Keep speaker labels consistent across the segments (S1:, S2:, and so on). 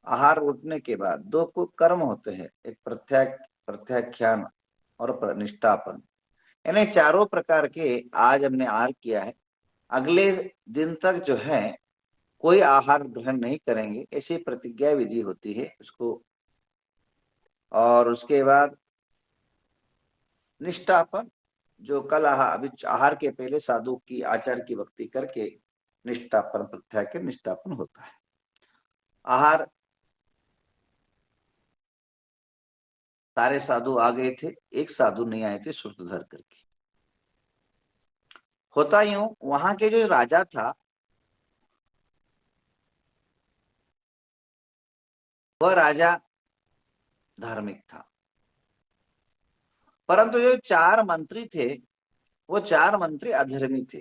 S1: आहार उठने के बाद दो कर्म होते हैं, एक प्रत्याख्यान और निष्ठापन। यानी चारों प्रकार के आज हमने आहार किया है, अगले दिन तक जो है कोई आहार ग्रहण नहीं करेंगे, ऐसी प्रतिज्ञा विधि होती है उसको। और उसके बाद निष्ठापन, जो कल अभी आहार के पहले साधु की आचार की भक्ति करके निष्ठापन, प्रत्याख्यान निष्ठापन होता है। आहार सारे साधु आ गए थे, एक साधु नहीं आए थे सूत्रधर करके। होता यूं, वहां के जो राजा था वह राजा धार्मिक था, परंतु जो चार मंत्री थे वो चार मंत्री अधर्मी थे।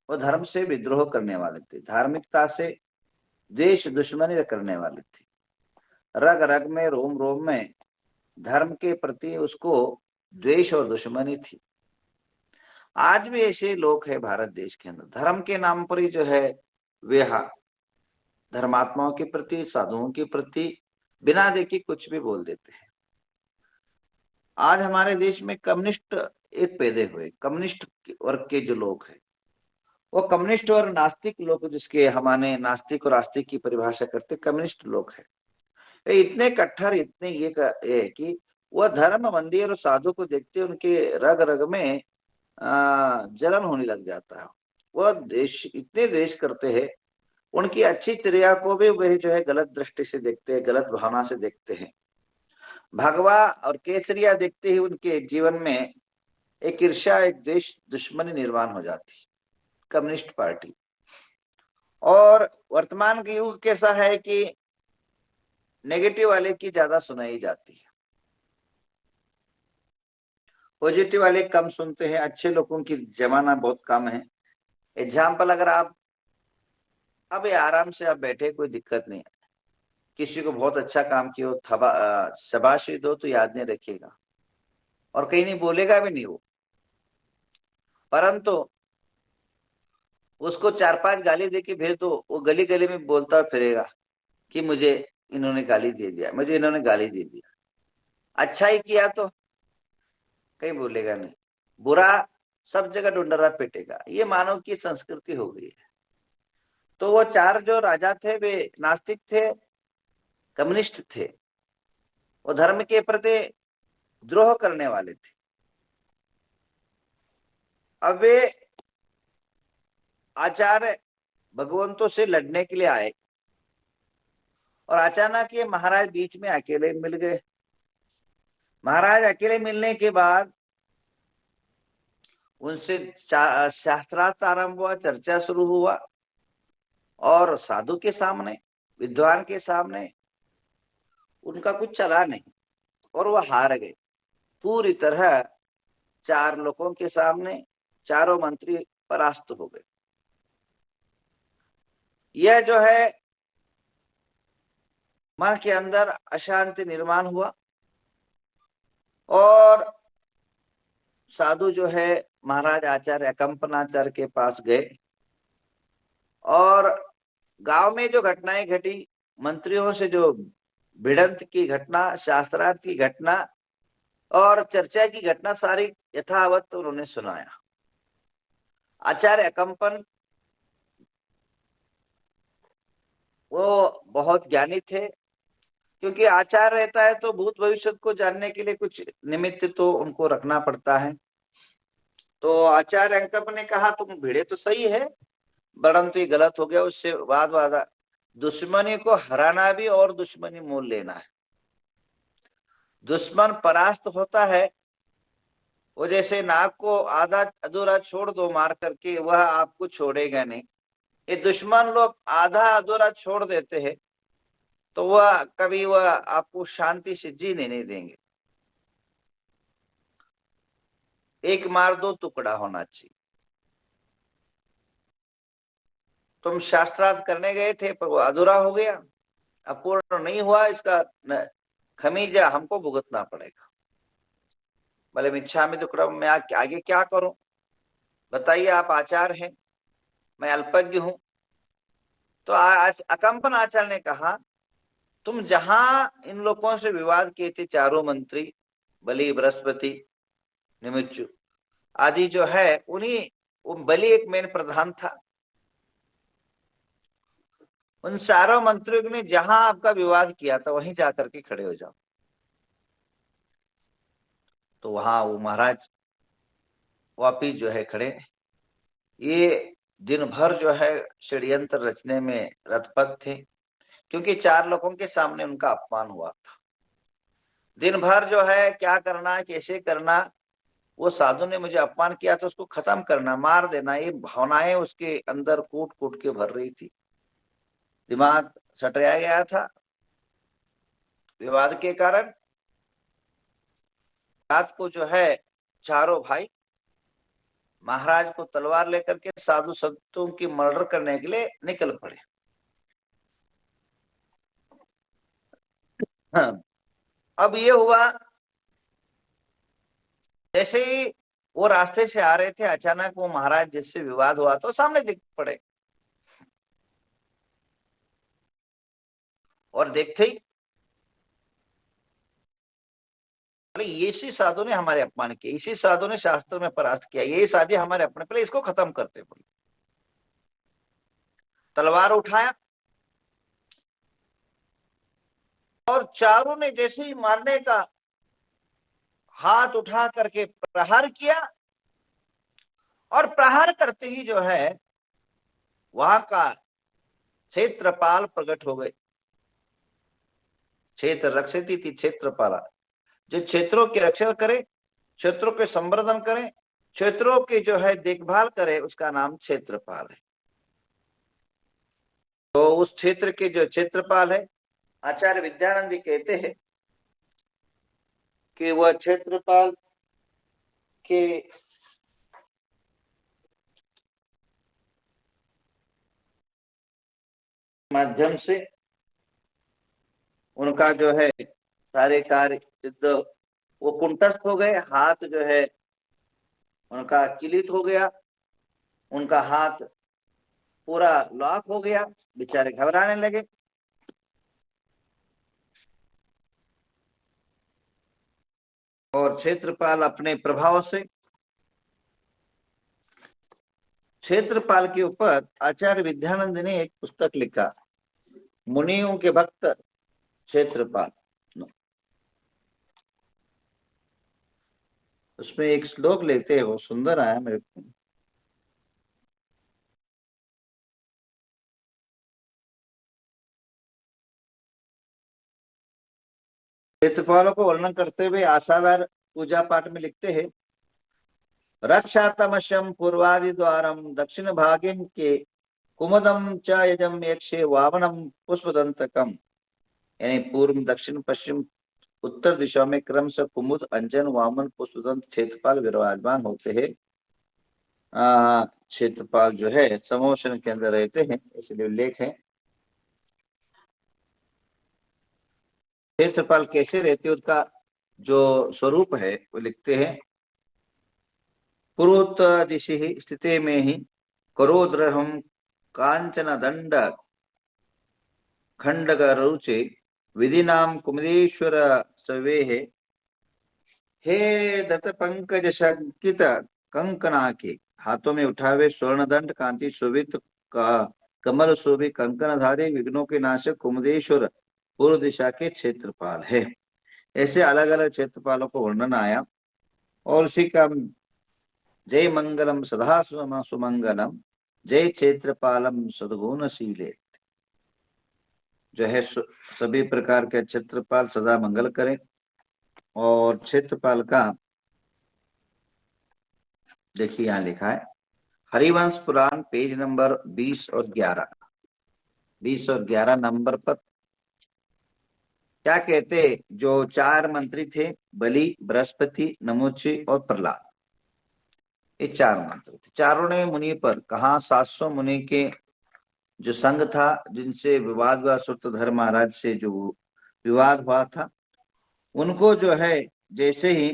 S1: वो धर्म से विद्रोह करने वाले थे, धार्मिकता से द्वेष दुश्मनी करने वाले थे। रग रग में, रोम रोम में धर्म के प्रति उसको द्वेष और दुश्मनी थी। आज भी ऐसे लोग हैं भारत देश के अंदर, धर्म के नाम पर ही जो है वे धर्मात्माओं के प्रति, साधुओं के प्रति बिना देखे कुछ भी बोल देते हैं। आज हमारे देश में कम्युनिस्ट एक पैदा हुए, कम्युनिस्ट वर्ग के जो लोग हैं वो कम्युनिस्ट और नास्तिक लोग, जिसके हमारे नास्तिक और आस्तिक की परिभाषा करते कम्युनिस्ट लोग हैं। ये इतने कट्टर, इतने ये है कि वह धर्म, मंदिर और साधु को देखते उनके रग रग में जलन होने लग जाता है। वह देश इतने द्वेष करते हैं, उनकी अच्छी क्रिया को भी वह जो है गलत दृष्टि से देखते हैं, गलत भावना से देखते हैं। भगवा और केसरिया देखते ही उनके जीवन में एक ईर्ष्या, एक देश दुश्मनी निर्माण हो जाती, कम्युनिस्ट पार्टी। और वर्तमान के युग कैसा है कि नेगेटिव वाले की ज्यादा सुनाई जाती है, पॉजिटिव वाले कम सुनते हैं, अच्छे लोगों की जमाना बहुत कम है। एग्जाम्पल, अगर आप अब ये आराम से आप बैठे, कोई दिक्कत नहीं है, किसी को बहुत अच्छा काम किया हो, शाबाशी दो तो याद नहीं रखेगा और कहीं नहीं बोलेगा भी नहीं वो, परंतु उसको चार पांच गाली देके भेज दो, वो गली गली में बोलता फिरेगा कि मुझे इन्होंने गाली दे दिया, मुझे इन्होंने गाली दे दिया। अच्छा ही किया तो कहीं बोलेगा नहीं, बुरा सब जगह ढूंढरा पिटेगा। ये मानव की संस्कृति हो गई है। तो वो चार जो राजा थे वे नास्तिक थे, कम्युनिस्ट थे, वो धर्म के प्रति द्रोह करने वाले थे। अब वे आचार्य भगवंतों से लड़ने के लिए आए और अचानक ये महाराज बीच में अकेले मिल गए। महाराज अकेले मिलने के बाद उनसे शास्त्रार्थ आरंभ हुआ, चर्चा शुरू हुआ, और साधु के सामने, विद्वान के सामने उनका कुछ चला नहीं और वह हार गए पूरी तरह। चार लोगों के सामने चारों मंत्री परास्त हो गए। यह जो है मन के अंदर अशांति निर्माण हुआ और साधु जो है महाराज आचार्य अकंपनाचार्य के पास गए और गांव में जो घटनाएं घटी, मंत्रियों से जो भिड़ंत की घटना, शास्त्रार्थ की घटना और चर्चा की घटना, सारी यथावत उन्होंने सुनाया। आचार्य अकंपन वो बहुत ज्ञानी थे, क्योंकि आचार रहता है तो भूत भविष्य को जानने के लिए कुछ निमित्त तो उनको रखना पड़ता है। तो आचार्य अंकप ने कहा तुम भिड़े तो सही है, परंतु ये गलत हो गया। उससे वादा, दुश्मनी को हराना भी और दुश्मनी मोल लेना है। दुश्मन परास्त होता है, वो जैसे नाग को आधा अधूरा छोड़ दो मार करके, वह आपको छोड़ेगा नहीं। ये दुश्मन लोग आधा अधूरा छोड़ देते हैं तो वह कभी वह आपको शांति से जीने नहीं देंगे। एक मार दो टुकड़ा होना चाहिए। तुम शास्त्रार्थ करने गए थे पर वो अधूरा हो गया, अपूर्ण नहीं हुआ, इसका खमीजा हमको भुगतना पड़ेगा। बोले मिच्छामि दुक्कडम, मैं आगे क्या करूं, बताइए, आप आचार्य हैं, मैं अल्पज्ञ हूं। तो अकंपन आचार्य ने कहा तुम जहां इन लोगों से विवाद किए थे, चारों मंत्री बलि, बृहस्पति, निमिच्चु आदि जो है, उन्हीं, वो बलि एक मेन प्रधान था। उन चारों मंत्रियों ने जहां आपका विवाद किया था वहीं जाकर के खड़े हो जाओ। तो वहां वो महाराज वापिस जो है खड़े। ये दिन भर जो है षड्यंत्र रचने में रतपत थे, क्योंकि चार लोगों के सामने उनका अपमान हुआ था। दिन भर जो है क्या करना, कैसे करना, वो साधु ने मुझे अपमान किया तो उसको खत्म करना, मार देना, ये भावनाएं उसके अंदर कूट कूट के भर रही थी। दिमाग सटाया गया था विवाद के कारण। रात को जो है चारों भाई महाराज को तलवार लेकर के साधु संतों की मर्डर करने के लिए निकल पड़े। हाँ। अब ये हुआ, जैसे ही वो रास्ते से आ रहे थे, अचानक वो महाराज जिससे विवाद हुआ तो सामने दिख पड़े, और देखते ही बोले, ये इसी साधु ने हमारे अपमान किया, इसी साधु ने शास्त्र में परास्त किया, यही साधु हमारे अपने, पहले इसको खत्म करते। बोले, तलवार उठाया और चारों ने जैसे ही मारने का हाथ उठा करके प्रहार किया, और प्रहार करते ही जो है वहां का क्षेत्रपाल प्रकट हो गए। क्षेत्र रक्षती थी क्षेत्रपाला, जो क्षेत्रों की रक्षा करे, क्षेत्रों के संवर्धन करे, क्षेत्रों की जो है देखभाल करे, उसका नाम क्षेत्रपाल है। तो उस क्षेत्र के जो क्षेत्रपाल है, आचार्य विद्यानंद कहते हैं कि वह क्षेत्रपाल के माध्यम से उनका जो है सारे कार्य सिद्ध, वो कुंठस्थ हो गए, हाथ जो है उनका किलित हो गया, उनका हाथ पूरा लॉक हो गया, बेचारे घबराने लगे। और क्षेत्रपाल अपने प्रभाव से, क्षेत्रपाल के ऊपर आचार्य विद्यानंद ने एक पुस्तक लिखा, मुनियों के भक्त क्षेत्रपाल। उसमें एक श्लोक लेते हैं, वो सुंदर आया मेरे को। क्षेत्रपालों को वर्णन करते हुए आशाधार पूजा पाठ में लिखते हैं, रक्षातमशम पूर्वादि द्वारम दक्षिण भागिन के कुमुदम च यजम यक्षे वामनम पुष्पदंतकम। यानी पूर्व, दक्षिण, पश्चिम, उत्तर दिशा में क्रम से कुमुद, अंजन, वामन, पुष्पदंत क्षेत्रपाल विराजमान होते हैं। क्षेत्रपाल जो है समोशन के अंदर रहते हैं, इसलिए उल्लेख है। क्षेत्रपाल कैसे रहते हैं, उसका जो स्वरूप है वो लिखते हैं, पूर्वोत्तर दिशि स्थिति में ही करोद्रहम कांचन दंड खंडग रुचे विधि नाम कुमदेश्वर सवेह, हे दत्त पंकज शंकित कंकना के, हाथों में उठावे स्वर्ण दंड कांति शोभित का कमल शोभित कंकणधारी विघ्नों के नाशक कुमदेश्वर पूर्व दिशा के क्षेत्रपाल है। ऐसे अलग अलग क्षेत्रपालों को वर्णन आया। और उसी का जय मंगलम सदा सुमंगलम, जय क्षेत्रपालम सद्गुणशीले, जो है सभी प्रकार के क्षेत्रपाल सदा मंगल करें। और क्षेत्रपाल का देखिए यहाँ लिखा है, हरिवंश पुराण पेज नंबर 20 और 11, 20 और 11 नंबर पर क्या कहते, जो चार मंत्री थे, बलि, बृहस्पति, नमुचि और प्रहलाद, ये चार मंत्री थे। चारों ने मुनि पर कहा, 700 मुनि के जो संघ था, जिनसे विवाद हुआ, सूत्रधर महाराज से जो विवाद हुआ था, उनको जो है जैसे ही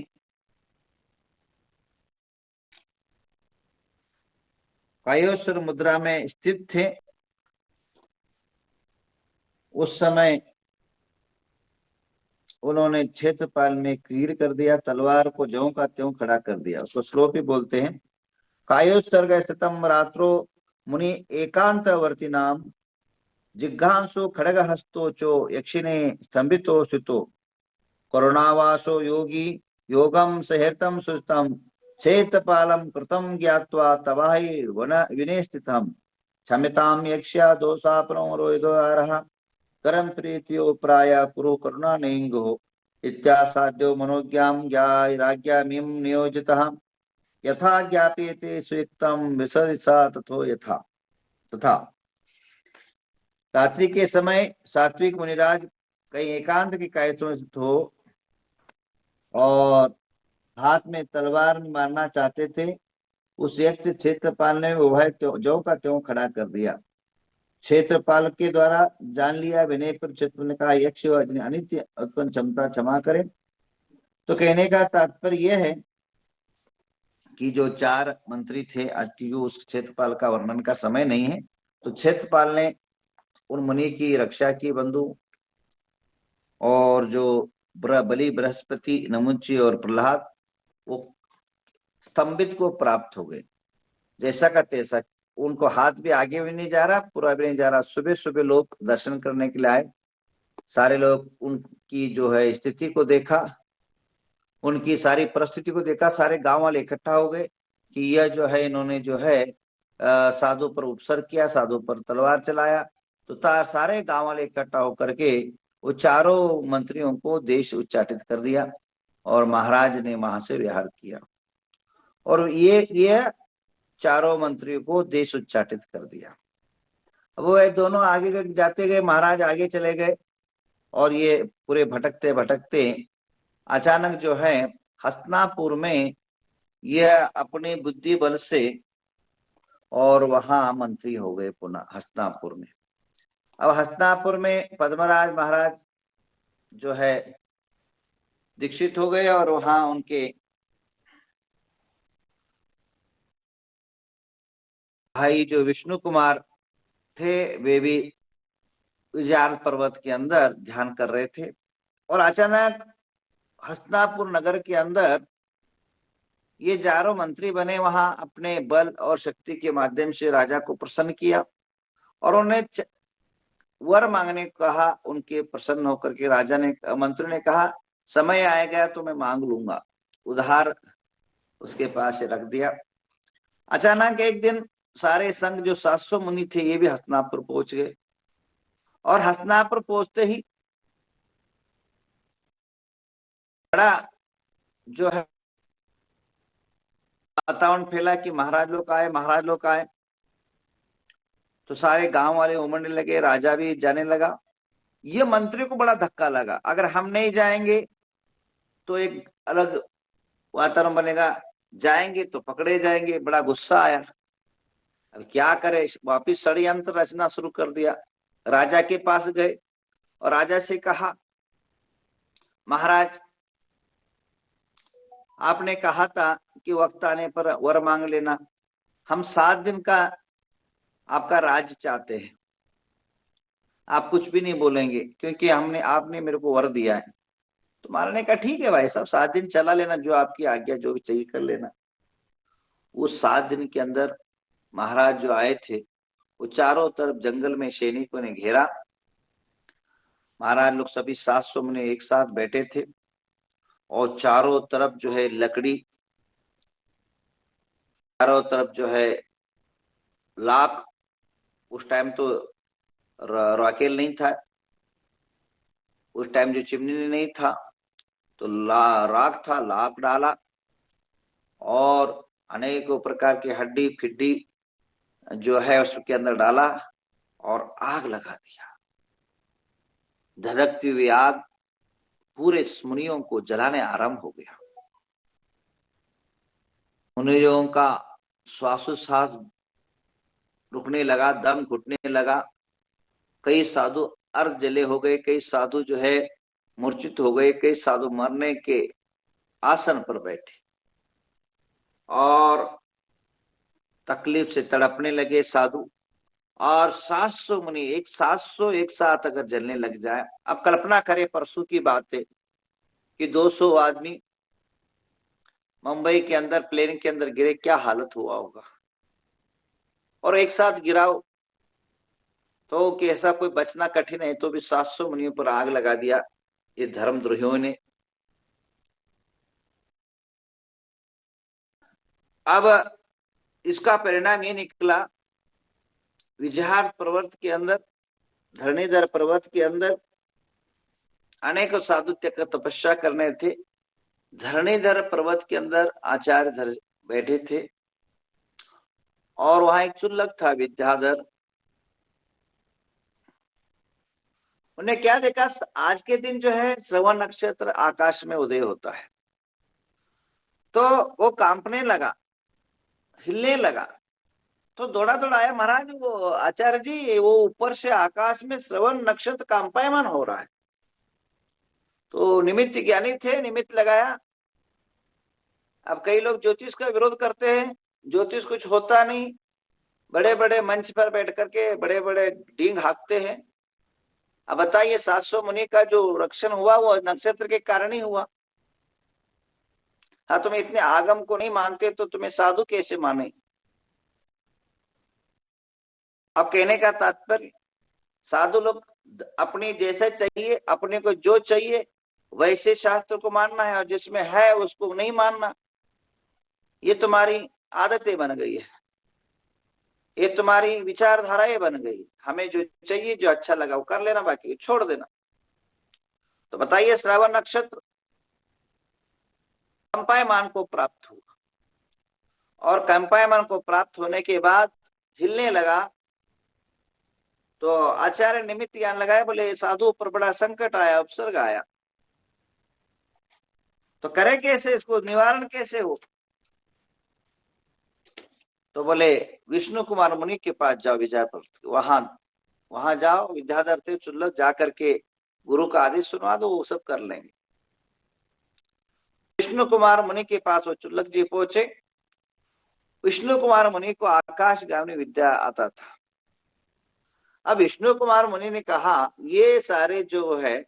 S1: कायोस्वर मुद्रा में स्थित थे, उस समय उन्होंने क्षेत्रपाल में क्रीड़ कर दिया, तलवार को ज्यों का त्यों खड़ा कर दिया। उसको श्लोक भी बोलते हैं। कायोत्सर्ग स्थितम रात्रो मुनि एकांतवर्ती नाम जिघ्रांसो खड़ग हस्तो चो यक्षिणे स्तंभितो स्थितो करुणावासो योगी योगम सहृतम सुतम चेतपालम कृतम ज्ञात्वा तवाहि वन विने स्थितम क्षमिताम यक्ष्या दोषापनो रोहिदोरः करम प्रीतियो प्राय कुरु करुणा नेंगो इत्यासाद्यो मनोज्ञाम राज्ञामीं नियोजितः यथा ज्ञाप्यते सुयुक्तम विसरिसा तथो यथा तथा। रात्रि के समय सात्विक मुनिराज कई एकांत की कायसों हो और हाथ में तलवार मारना चाहते थे। उस यक्ष क्षेत्रपाल ने वह ज्यों का त्यों खड़ा कर दिया। क्षेत्रपाल के द्वारा जान लिया विनय पर क्षेत्र ने कहा यक्ष अनित्य उत्पन्न क्षमता क्षमा करे। तो कहने का तात्पर्य यह है कि जो 4 मंत्री थे, आज की उस क्षेत्रपाल का वर्णन का समय नहीं है, तो क्षेत्रपाल ने उन मुनि की रक्षा की बंधु, और जो बलि बृहस्पति नमुची और प्रहलाद वो स्तंभित को प्राप्त हो गए। जैसा का तैसा, उनको हाथ भी आगे भी नहीं जा रहा, पूरा भी नहीं जा रहा। सुबह सुबह लोग दर्शन करने के लिए आए। सारे लोग उनकी जो है स्थिति को देखा, उनकी सारी परिस्थिति को देखा। सारे गांव वाले इकट्ठा हो गए कि यह जो है इन्होंने जो है साधु पर उपसर्ग किया, साधु पर तलवार चलाया। तो सारे गांव वाले इकट्ठा होकर के वो चारों मंत्रियों को देश उच्चाटित कर दिया और महाराज ने वहां से विहार किया। और ये चारों मंत्रियों को देश उच्चाटित कर दिया। अब वो दोनों आगे जाते गए, महाराज आगे चले गए और ये पूरे भटकते भटकते अचानक जो है हस्तिनापुर में यह अपनी बुद्धि बल से और वहां मंत्री हो गए पुनः हस्तिनापुर में। अब हस्तिनापुर में पद्मराज महाराज जो है दीक्षित हो गए और वहां उनके भाई जो विष्णु कुमार थे वे भी विजयार पर्वत के अंदर ध्यान कर रहे थे। और अचानक हस्तिनापुर नगर के अंदर ये चारों मंत्री बने, वहां अपने बल और शक्ति के माध्यम से राजा को प्रसन्न किया और उन्हें वर मांगने को कहा। उनके प्रसन्न होकर के राजा ने, मंत्री ने कहा समय आएगा तो मैं मांग लूंगा। उधार उसके पास रख दिया। अचानक एक दिन सारे संघ जो 700 मुनि थे ये भी हस्तिनापुर पहुंच गए। और हस्तिनापुर पहुंचते ही बड़ा जो है वातावरण फैला कि महाराज लोग आए, महाराज लोग आए। तो सारे गांव वाले उमड़ने लगे, राजा भी जाने लगा। ये मंत्री को बड़ा धक्का लगा, अगर हम नहीं जाएंगे तो एक अलग वातावरण बनेगा, जाएंगे तो पकड़े जाएंगे। बड़ा गुस्सा आया। अब क्या करे, वापिस षड्यंत्र रचना शुरू कर दिया। राजा के पास गए और राजा से कहा महाराज आपने कहा था कि वक्त आने पर वर मांग लेना। हम 7 दिन का आपका राज्य चाहते हैं, आप कुछ भी नहीं बोलेंगे क्योंकि आपने मेरे को वर दिया है। तो महाराज ने कहा ठीक है भाई साहब, 7 दिन चला लेना, जो आपकी आज्ञा, जो भी चाहिए कर लेना। उस 7 दिन के अंदर महाराज जो आए थे वो चारों तरफ जंगल में सैनिकों ने घेरा। महाराज लोग सभी 700 में एक साथ बैठे थे और चारों तरफ जो है लकड़ी, चारों तरफ जो है लाख, उस टाइम तो राकेल नहीं था, उस टाइम जो चिमनी नहीं था तो राख था, लाख डाला और अनेकों प्रकार की हड्डी फिड्डी जो है उसके अंदर डाला और आग लगा दिया। धधकती हुई आग पूरे मुनियों को जलाने आरंभ हो गया। मुनियों का श्वासोच्छ्वास रुकने लगा, दम घुटने लगा। कई साधु अर्ध जले हो गए, कई साधु जो है मूर्छित हो गए, कई साधु मरने के आसन पर बैठे और तकलीफ से तड़पने लगे साधु। और 700 मुनि 700 एक साथ अगर जलने लग जाए, अब कल्पना करें परसों की बात है, कि 200 आदमी मुंबई के अंदर प्लेन के अंदर गिरे, क्या हालत हुआ होगा। और एक साथ गिराओ तो कि ऐसा कोई बचना कठिन है, तो भी 700 मुनियों पर आग लगा दिया ये धर्मद्रोहियों ने। अब इसका परिणाम ये निकला, विजहार पर्वत के अंदर, धरणीधर पर्वत के अंदर अनेक साधु त्यक तपस्या करने थे। धरणीधर पर्वत के अंदर आचार्य बैठे थे और वहां एक चुल्लक था विद्याधर। उन्हें क्या देखा, आज के दिन जो है श्रवण नक्षत्र आकाश में उदय होता है, तो वो कांपने लगा, हिलने लगा। तो दौड़ा दौड़ा आया, महाराज वो आचार्य जी, वो ऊपर से आकाश में श्रवण नक्षत्र कांपायमान हो रहा है। तो निमित्त ज्ञानी थे, निमित्त लगाया। अब कई लोग ज्योतिष का विरोध करते हैं, ज्योतिष कुछ होता नहीं, बड़े बड़े मंच पर बैठ करके बड़े बड़े डींग हाँकते हैं। अब बताइए, 700 मुनि का जो रक्षण हुआ वो नक्षत्र के कारण ही हुआ। हाँ, तुम इतने आगम को नहीं मानते तो तुम्हें साधु कैसे माने। अब कहने का तात्पर्य, साधु लोग अपनी जैसे चाहिए, अपने को जो चाहिए वैसे शास्त्र को मानना है, और जिसमें है उसको नहीं मानना। ये तुम्हारी आदतें बन गई है, ये तुम्हारी विचारधाराएं बन गई। हमें जो चाहिए, जो अच्छा लगा वो कर लेना, बाकी छोड़ देना। तो बताइए, श्रावण नक्षत्र कंपायमान को प्राप्त हुआ, और कंपायमान को प्राप्त होने के बाद हिलने लगा। तो आचार्य निमित्त ज्ञान लगाए, बोले साधु पर बड़ा संकट आया, उपसर्ग आया, तो करे कैसे, इसको निवारण कैसे हो। तो बोले विष्णु कुमार मुनि के पास जाओ, विजयपुर, वहां जाओ, विद्याधर थे चुल्लक, जा करके गुरु का आदेश सुनवा दो, वो सब कर लेंगे। विष्णु कुमार मुनि के पास वो चुल्लक जी पहुंचे। विष्णु कुमार मुनि को आकाशगामी विद्या आता था। अब विष्णु कुमार मुनि ने कहा, ये सारे जो है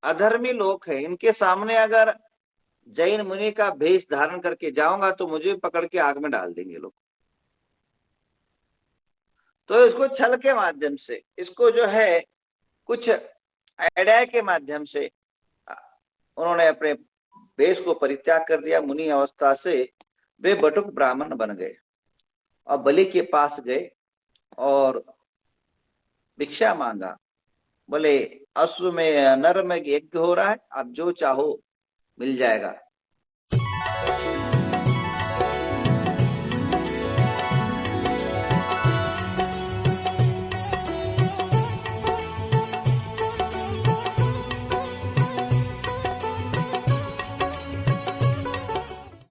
S1: अधर्मी लोग हैं, इनके सामने अगर जैन मुनि का भेष धारण करके जाऊंगा तो मुझे पकड़ के आग में डाल देंगे लोग। तो इसको छल के माध्यम से, इसको जो है कुछ आइडिया के माध्यम से उन्होंने अपने वेश को परित्याग कर दिया। मुनि अवस्था से वे बटुक ब्राह्मण बन गए और बलि के पास गए और भिक्षा मांगा। बोले अश्व में नर में यज्ञ हो रहा है, आप जो चाहो मिल जाएगा।